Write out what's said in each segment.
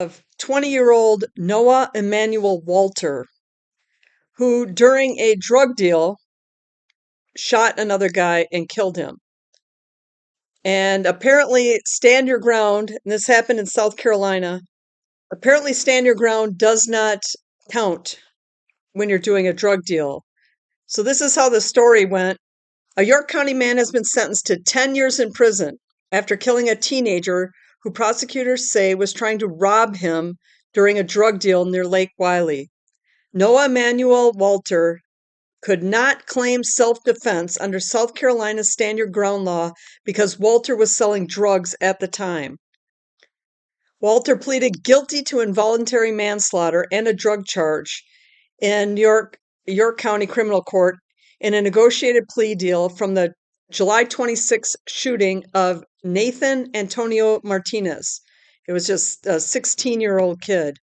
of 20-year-old Noah Immanuel Walter, who during a drug deal shot another guy and killed him. And apparently, stand your ground, and this happened in South Carolina. Apparently, stand your ground does not count when you're doing a drug deal. So, this is how the story went. A York County man has been sentenced to 10 years in prison after killing a teenager who prosecutors say was trying to rob him during a drug deal near Lake Wylie. Noah Emmanuel Walter could not claim self-defense under South Carolina's stand your ground law because Walter was selling drugs at the time. Walter pleaded guilty to involuntary manslaughter and a drug charge in York County Criminal Court in a negotiated plea deal from the July 26th shooting of Nathan Antonio Martinez. It was just a 16-year-old kid.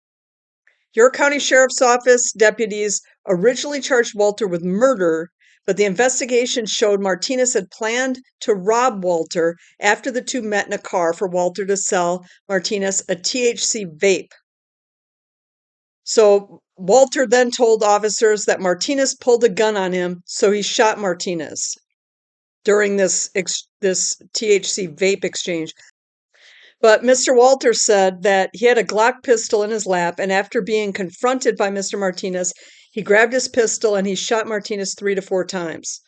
York County Sheriff's Office deputies originally charged Walter with murder, but the investigation showed Martinez had planned to rob Walter after the two met in a car for Walter to sell Martinez a THC vape. So Walter then told officers that Martinez pulled a gun on him, so he shot Martinez during this THC vape exchange. But Mr. Walter said that he had a Glock pistol in his lap, and after being confronted by Mr. Martinez, he grabbed his pistol and he shot Martinez 3 to 4 times.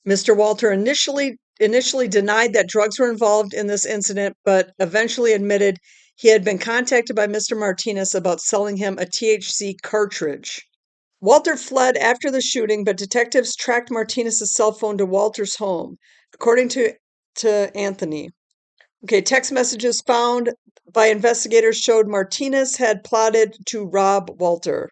Mr. Walter initially denied that drugs were involved in this incident, but eventually admitted he had been contacted by Mr. Martinez about selling him a THC cartridge. Walter fled after the shooting, but detectives tracked Martinez's cell phone to Walter's home, according to Anthony. Okay, text messages found by investigators showed Martinez had plotted to rob Walter.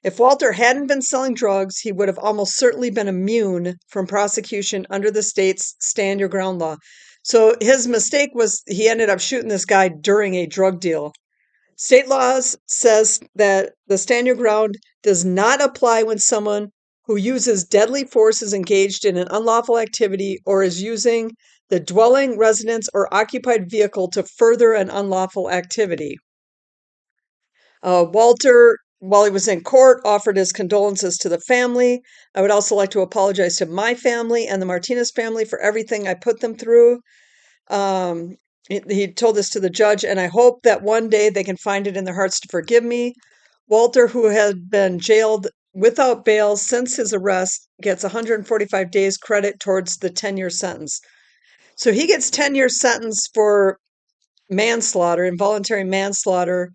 If Walter hadn't been selling drugs, he would have almost certainly been immune from prosecution under the state's stand your ground law. So his mistake was he ended up shooting this guy during a drug deal. State laws says that the stand your ground does not apply when someone who uses deadly force is engaged in an unlawful activity or is using the dwelling, residence, or occupied vehicle to further an unlawful activity. Walter, while he was in court, offered his condolences to the family. I would also like to apologize to my family and the Martinez family for everything I put them through. He told this to the judge, and I hope that one day they can find it in their hearts to forgive me. Walter, who had been jailed without bail since his arrest, gets 145 days credit towards the 10-year sentence. So he gets 10-year sentence for manslaughter, involuntary manslaughter,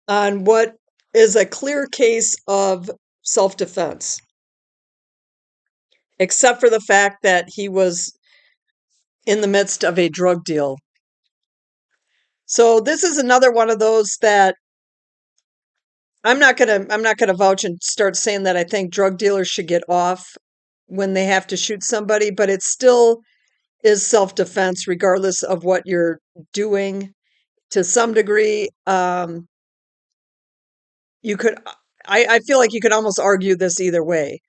on what is a clear case of self-defense, except for the fact that he was in the midst of a drug deal. So this is another one of those that I'm not gonna vouch and start saying that I think drug dealers should get off when they have to shoot somebody, but it still is self-defense regardless of what you're doing. To some degree, you could I feel like you could almost argue this either way.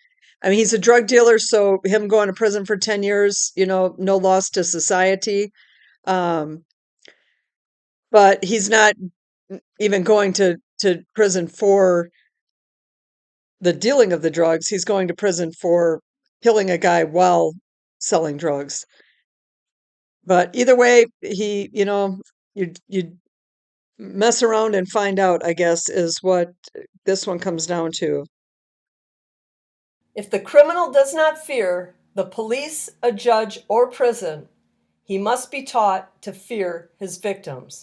I mean, he's a drug dealer, so him going to prison for 10 years, no loss to society. Um, but he's not even going to prison for the dealing of the drugs. He's going to prison for killing a guy while selling drugs. But either way, you mess around and find out, I guess, is what this one comes down to. If the criminal does not fear the police, a judge, or prison, he must be taught to fear his victims.